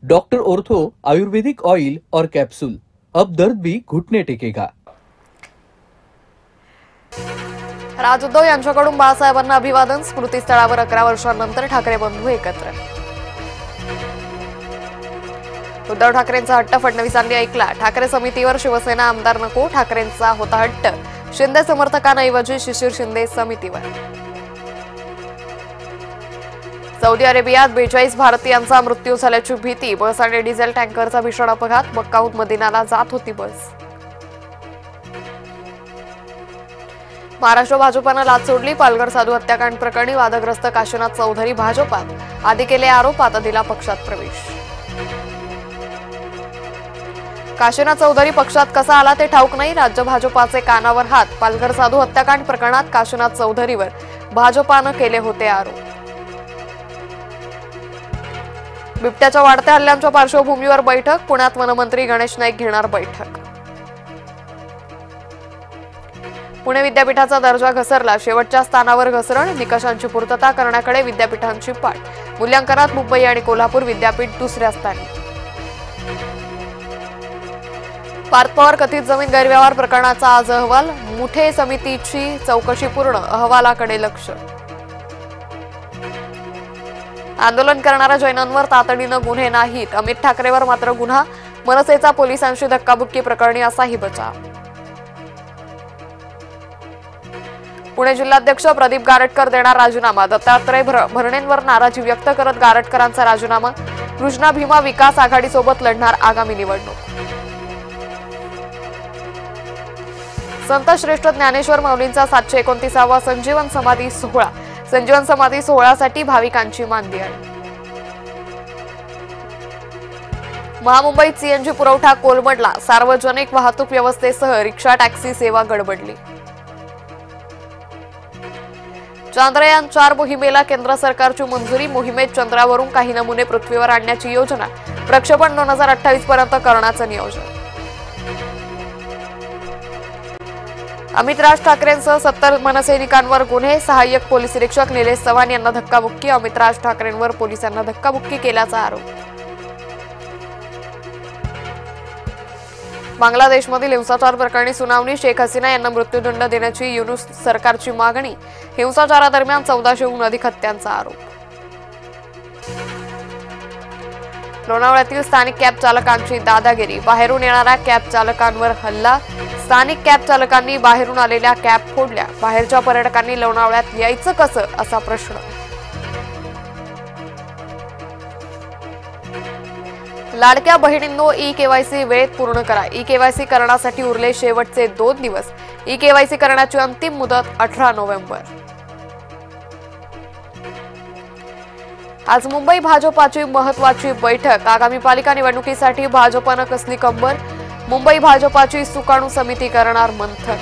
Doctor ortho आयुर्वेदिक oil और capsule, अब दर्द भी घुटने टेकेगा। राज उद्धव यांच्याकडून बाळासाहेबांना अभिवादन। स्मृतीस्थळावर 11 वर्षांनंतर ठाकरे बंधू एकत्र। उद्धव ठाकरेंचा हट्ट फडणवीसांनी ऐकला। ठाकरे समितीवर शिवसेना आमदार नको, ठाकरेंचा होता हट्ट। शिंदे समर्थकांऐवजी शिशिर शिंदे समितीवर। सौदी अरेबियात 42 भारतीयांचा मृत्यू झाल्याची भीती। बस आणि डिझेल टँकरचा भीषण अपघात। मक्काहून मदिनाला जात होती बस। महाराष्ट्र भाजपानं लाच सोडली। पालघर साधू हत्याकांड प्रकरणी वादग्रस्त काशीनाथ चौधरी भाजपात। आधी केले आरोप, आता दिला पक्षात प्रवेश। काशीनाथ चौधरी पक्षात कसा आला ते ठाऊक नाही। राज्य भाजपाचे कानावर हात। पालघर साधू हत्याकांड प्रकरणात काशीनाथ चौधरीवर भाजपानं केले होते आरोप। बिबट्याच्या वाढत्या हल्ल्यांच्या पार्श्वभूमीवर बैठक। पुण्यात वनमंत्री गणेश नाईक घेणार बैठक। पुणे विद्यापीठाचा दर्जा घसरला। शेवटच्या स्थानावर घसरण। निकषांची पूर्तता करण्याकडे विद्यापीठांची पाठ। मूल्यांकनात मुंबई आणि कोल्हापूर विद्यापीठ दुसऱ्या स्थानी। पार्थ पवार कथित जमीन गैरव्यवहार प्रकरणाचा आज अहवाल। मुठे समितीची चौकशी पूर्ण, अहवालाकडे लक्ष। आंदोलन करणाऱ्या जैनांवर तातडीनं गुन्हे नाहीत। अमित ठाकरेवर मात्र गुन्हा। मनसेचा पोलिसांशी धक्काबुक्की प्रकरणी असाही बचाव। पुणे जिल्हाध्यक्ष प्रदीप गारटकर देणार राजीनामा। दत्तात्रय भरणेंवर नाराजी व्यक्त करत गारटकरांचा राजीनामा। कृष्णा भीमा विकास आघाडीसोबत लढणार आगामी निवडणूक। संत श्रेष्ठ ज्ञानेश्वर माऊलींचा 729वा संजीवन समाधी सोहळा। संजीवन समाधी सोहळ्यासाठी भाविकांची मांदियाळी। महामुंबईत सीएनजी पुरवठा कोलमडला। सार्वजनिक वाहतूक व्यवस्थेसह रिक्षा टॅक्सी सेवा गडबडली। चांद्रयान 4 मोहिमेला केंद्र सरकारची मंजुरी। मोहिमेत चंद्रावरून काही नमुने पृथ्वीवर आणण्याची योजना। प्रक्षेपण 2028 पर्यंत करण्याचं नियोजन। अमित राज ठाकरेंसह 70 मनसैनिकांवर गुन्हे। सहाय्यक पोलीस निरीक्षक निलेश चव्हाण यांना धक्काबुक्की। अमित राज ठाकरेंवर पोलिसांना धक्काबुक्की केल्याचा आरोप। बांगलादेशमधील हिंसाचार प्रकरणी सुनावणी। शेख हसीना यांना मृत्यूदंड देण्याची युनूस सरकारची मागणी। हिंसाचारादरम्यान 1400हून अधिक हत्यांचा आरोप। लोणावळ्यातील स्थानिक कॅब चालकांची दादागिरी। बाहेरून येणाऱ्या कॅब चालकांवर हल्ला। स्थानिक कॅब चालकांनी बाहेरून आलेल्या कॅब फोडल्या। बाहेरच्या पर्यटकांनी लोणावळ्यात यायचं कसं असा प्रश्न। लाडक्या बहिणींनो, ई-केवायसी वेळेत पूर्ण करा। ई-केवायसी करण्यासाठी उरले शेवटचे 2 दिवस। ई-केवायसी करण्याची अंतिम मुदत 18 नोव्हेंबर। आज मुंबई भाजपाची महत्त्वाची बैठक। आगामी पालिका निवडणुकीसाठी भाजपनं कसली कंबर। मुंबई भाजपाची सुकाणू समिती करणार मंथन।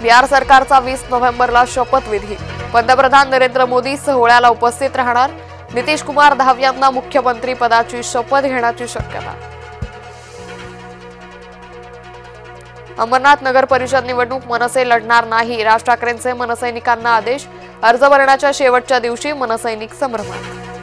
बिहार सरकारचा 20 नोव्हेंबरला शपथविधी। पंतप्रधान नरेंद्र मोदी सोहळ्याला उपस्थित राहणार। नितीश कुमार 10व्यांदा मुख्यमंत्री पदाची शपथ घेण्याची शक्यता। अमरनाथ नगर परिषद निवडणूक मनसे लढणार नाही। राज ठाकरेंचे मनसैनिकांना आदेश। अर्ज भरण्याच्या शेवटच्या दिवशी मनसैनिक संभ्रमात।